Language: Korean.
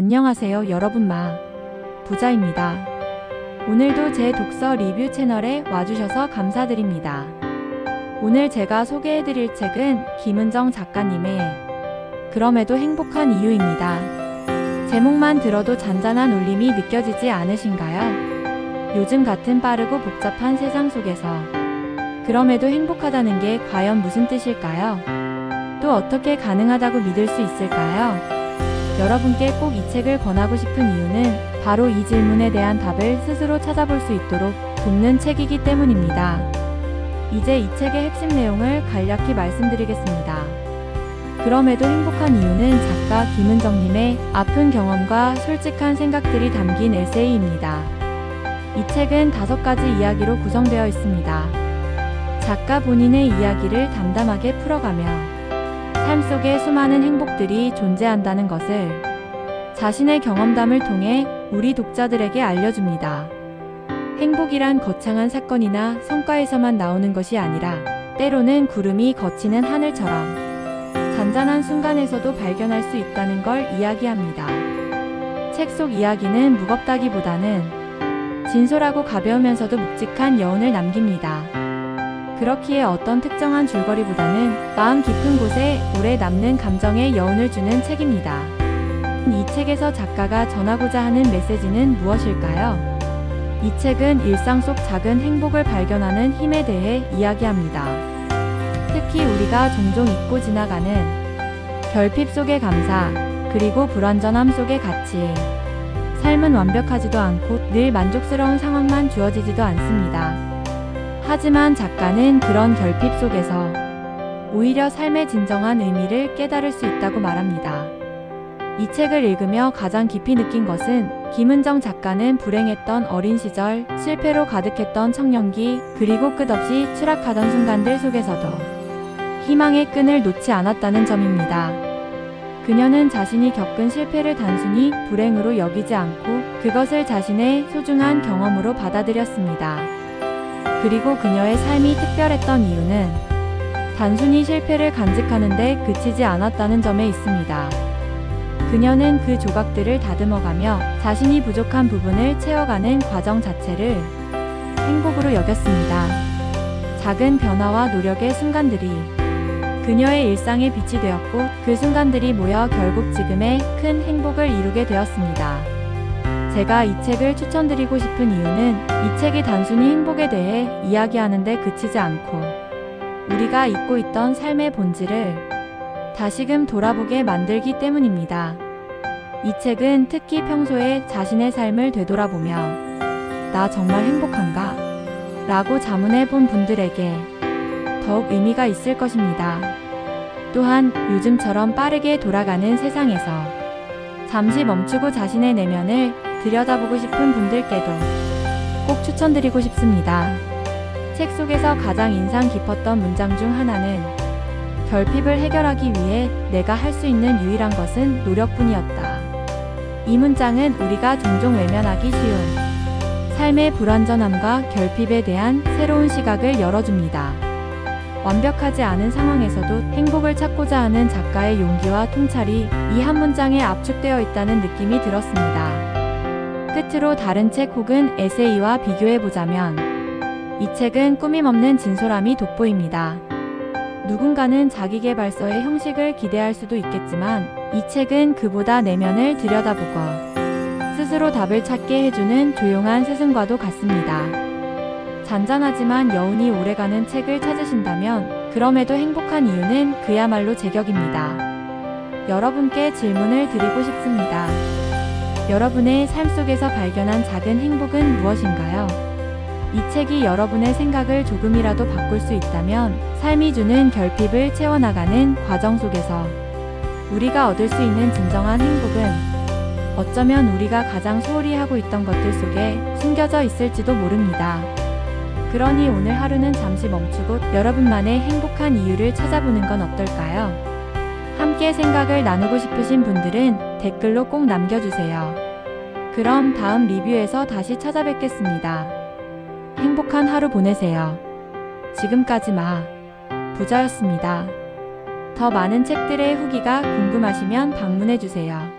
안녕하세요 여러분, 부자입니다. 오늘도 제 독서 리뷰 채널에 와주셔서 감사드립니다. 오늘 제가 소개해드릴 책은 김은정 작가님의 그럼에도 행복한 이유입니다. 제목만 들어도 잔잔한 울림이 느껴지지 않으신가요? 요즘 같은 빠르고 복잡한 세상 속에서 그럼에도 행복하다는 게 과연 무슨 뜻일까요? 또 어떻게 가능하다고 믿을 수 있을까요? 여러분께 꼭 이 책을 권하고 싶은 이유는 바로 이 질문에 대한 답을 스스로 찾아볼 수 있도록 돕는 책이기 때문입니다. 이제 이 책의 핵심 내용을 간략히 말씀드리겠습니다. 그럼에도 행복한 이유는 작가 김은정님의 아픈 경험과 솔직한 생각들이 담긴 에세이입니다. 이 책은 5가지 이야기로 구성되어 있습니다. 작가 본인의 이야기를 담담하게 풀어가며 삶 속에 수많은 행복들이 존재한다는 것을 자신의 경험담을 통해 우리 독자들에게 알려줍니다. 행복이란 거창한 사건이나 성과에서만 나오는 것이 아니라 때로는 구름이 걷히는 하늘처럼 잔잔한 순간에서도 발견할 수 있다는 걸 이야기합니다. 책 속 이야기는 무겁다기보다는 진솔하고 가벼우면서도 묵직한 여운을 남깁니다. 그렇기에 어떤 특정한 줄거리보다는 마음 깊은 곳에 오래 남는 감정의 여운을 주는 책입니다. 이 책에서 작가가 전하고자 하는 메시지는 무엇일까요? 이 책은 일상 속 작은 행복을 발견하는 힘에 대해 이야기합니다. 특히 우리가 종종 잊고 지나가는 결핍 속의 감사, 그리고 불완전함 속의 가치. 삶은 완벽하지도 않고 늘 만족스러운 상황만 주어지지도 않습니다. 하지만 작가는 그런 결핍 속에서 오히려 삶의 진정한 의미를 깨달을 수 있다고 말합니다. 이 책을 읽으며 가장 깊이 느낀 것은 김은정 작가는 불행했던 어린 시절, 실패로 가득했던 청년기, 그리고 끝없이 추락하던 순간들 속에서도 희망의 끈을 놓지 않았다는 점입니다. 그녀는 자신이 겪은 실패를 단순히 불행으로 여기지 않고 그것을 자신의 소중한 경험으로 받아들였습니다. 그리고 그녀의 삶이 특별했던 이유는 단순히 실패를 간직하는 데 그치지 않았다는 점에 있습니다. 그녀는 그 조각들을 다듬어가며 자신이 부족한 부분을 채워가는 과정 자체를 행복으로 여겼습니다. 작은 변화와 노력의 순간들이 그녀의 일상의 빛이 되었고 그 순간들이 모여 결국 지금의 큰 행복을 이루게 되었습니다. 제가 이 책을 추천드리고 싶은 이유는 이 책이 단순히 행복에 대해 이야기하는 데 그치지 않고 우리가 잊고 있던 삶의 본질을 다시금 돌아보게 만들기 때문입니다. 이 책은 특히 평소에 자신의 삶을 되돌아보며 나 정말 행복한가? 라고 자문해 본 분들에게 더욱 의미가 있을 것입니다. 또한 요즘처럼 빠르게 돌아가는 세상에서 잠시 멈추고 자신의 내면을 들여다보고 싶은 분들께도 꼭 추천드리고 싶습니다. 책 속에서 가장 인상 깊었던 문장 중 하나는 결핍을 해결하기 위해 내가 할 수 있는 유일한 것은 노력뿐이었다. 이 문장은 우리가 종종 외면하기 쉬운 삶의 불완전함과 결핍에 대한 새로운 시각을 열어줍니다. 완벽하지 않은 상황에서도 행복을 찾고자 하는 작가의 용기와 통찰이 이 한 문장에 압축되어 있다는 느낌이 들었습니다. 끝으로 다른 책 혹은 에세이와 비교해보자면 이 책은 꾸밈없는 진솔함이 돋보입니다. 누군가는 자기계발서의 형식을 기대할 수도 있겠지만 이 책은 그보다 내면을 들여다보고 스스로 답을 찾게 해주는 조용한 스승과도 같습니다. 잔잔하지만 여운이 오래가는 책을 찾으신다면 그럼에도 행복한 이유는 그야말로 제격입니다. 여러분께 질문을 드리고 싶습니다. 여러분의 삶 속에서 발견한 작은 행복은 무엇인가요? 이 책이 여러분의 생각을 조금이라도 바꿀 수 있다면 삶이 주는 결핍을 채워나가는 과정 속에서 우리가 얻을 수 있는 진정한 행복은 어쩌면 우리가 가장 소홀히 하고 있던 것들 속에 숨겨져 있을지도 모릅니다. 그러니 오늘 하루는 잠시 멈추고 여러분만의 행복한 이유를 찾아보는 건 어떨까요? 함께 생각을 나누고 싶으신 분들은 댓글로 꼭 남겨주세요. 그럼 다음 리뷰에서 다시 찾아뵙겠습니다. 행복한 하루 보내세요. 지금까지 부자였습니다. 더 많은 책들의 후기가 궁금하시면 방문해주세요.